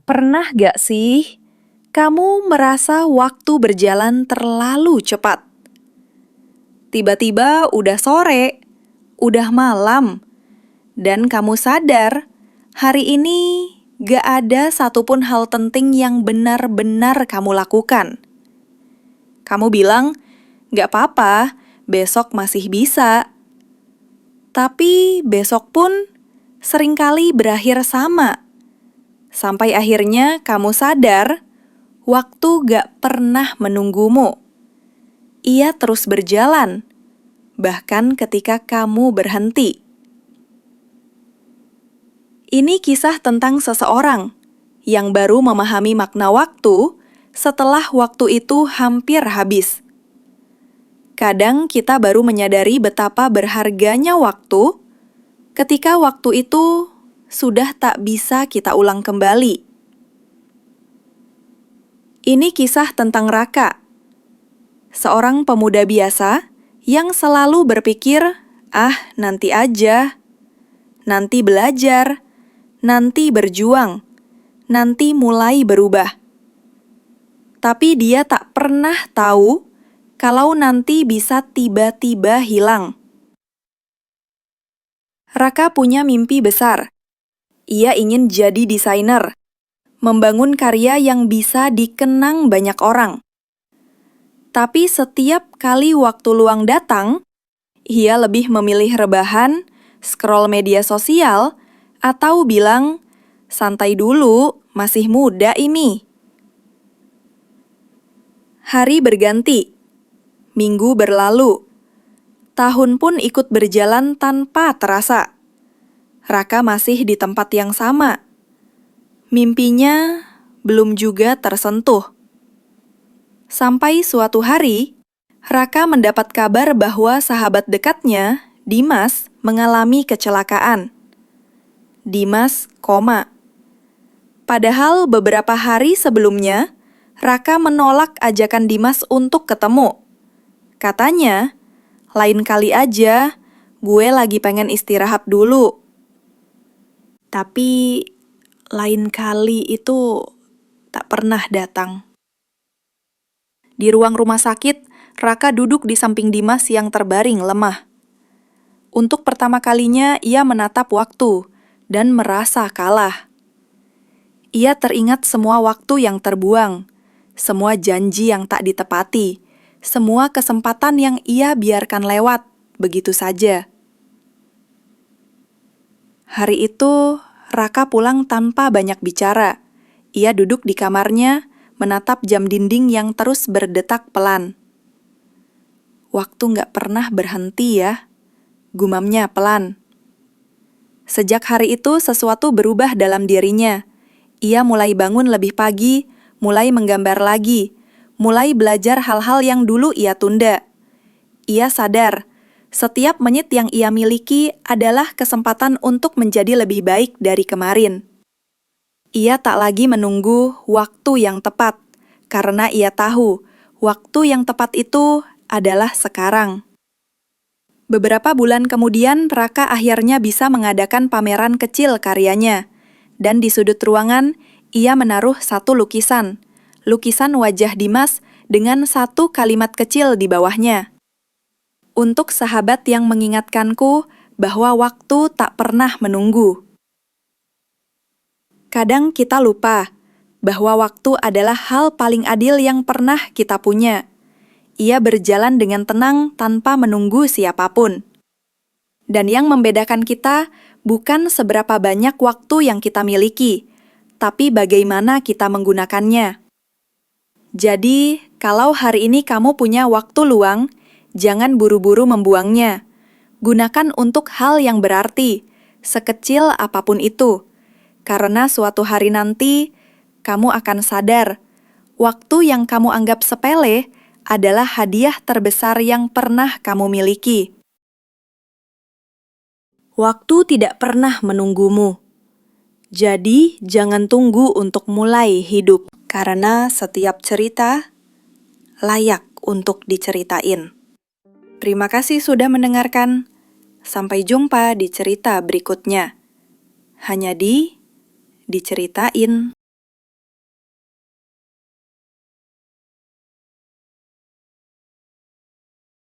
Pernah gak sih kamu merasa waktu berjalan terlalu cepat? Tiba-tiba udah sore, udah malam, dan kamu sadar hari ini gak ada satupun hal penting yang benar-benar kamu lakukan. Kamu bilang, gak apa-apa, besok masih bisa. Tapi besok pun seringkali berakhir sama. Sampai akhirnya kamu sadar, waktu gak pernah menunggumu. Ia terus berjalan, bahkan ketika kamu berhenti. Ini kisah tentang seseorang yang baru memahami makna waktu setelah waktu itu hampir habis. Kadang kita baru menyadari betapa berharganya waktu ketika waktu itu sudah tak bisa kita ulang kembali. Ini kisah tentang Raka, seorang pemuda biasa yang selalu berpikir, nanti aja, nanti belajar, nanti berjuang, nanti mulai berubah. Tapi dia tak pernah tahu kalau nanti bisa tiba-tiba hilang. Raka punya mimpi besar. Ia ingin jadi desainer, membangun karya yang bisa dikenang banyak orang. Tapi setiap kali waktu luang datang, ia lebih memilih rebahan, scroll media sosial, atau bilang, santai dulu, masih muda ini. Hari berganti, minggu berlalu, tahun pun ikut berjalan tanpa terasa. Raka masih di tempat yang sama. Mimpinya belum juga tersentuh. Sampai suatu hari, Raka mendapat kabar bahwa sahabat dekatnya, Dimas, mengalami kecelakaan. Dimas koma. Padahal beberapa hari sebelumnya, Raka menolak ajakan Dimas untuk ketemu. Katanya, lain kali aja, gue lagi pengen istirahat dulu. Tapi, lain kali itu tak pernah datang. Di ruang rumah sakit, Raka duduk di samping Dimas yang terbaring lemah. Untuk pertama kalinya, ia menatap waktu dan merasa kalah. Ia teringat semua waktu yang terbuang, semua janji yang tak ditepati, semua kesempatan yang ia biarkan lewat begitu saja. Hari itu, Raka pulang tanpa banyak bicara. Ia duduk di kamarnya, menatap jam dinding yang terus berdetak pelan. Waktu gak pernah berhenti ya, gumamnya pelan. Sejak hari itu sesuatu berubah dalam dirinya. Ia mulai bangun lebih pagi, mulai menggambar lagi, mulai belajar hal-hal yang dulu ia tunda. Ia sadar, setiap menit yang ia miliki adalah kesempatan untuk menjadi lebih baik dari kemarin. Ia tak lagi menunggu waktu yang tepat, karena ia tahu waktu yang tepat itu adalah sekarang. Beberapa bulan kemudian, Raka akhirnya bisa mengadakan pameran kecil karyanya. Dan di sudut ruangan, ia menaruh satu lukisan wajah Dimas dengan satu kalimat kecil di bawahnya. Untuk sahabat yang mengingatkanku bahwa waktu tak pernah menunggu. Kadang kita lupa bahwa waktu adalah hal paling adil yang pernah kita punya. Ia berjalan dengan tenang tanpa menunggu siapapun. Dan yang membedakan kita bukan seberapa banyak waktu yang kita miliki, tapi bagaimana kita menggunakannya. Jadi, kalau hari ini kamu punya waktu luang, jangan buru-buru membuangnya. Gunakan untuk hal yang berarti, sekecil apapun itu. Karena suatu hari nanti, kamu akan sadar, waktu yang kamu anggap sepele adalah hadiah terbesar yang pernah kamu miliki. Waktu tidak pernah menunggumu. Jadi, jangan tunggu untuk mulai hidup, karena setiap cerita layak untuk diceritain. Terima kasih sudah mendengarkan. Sampai jumpa di cerita berikutnya. Hanya diceritain.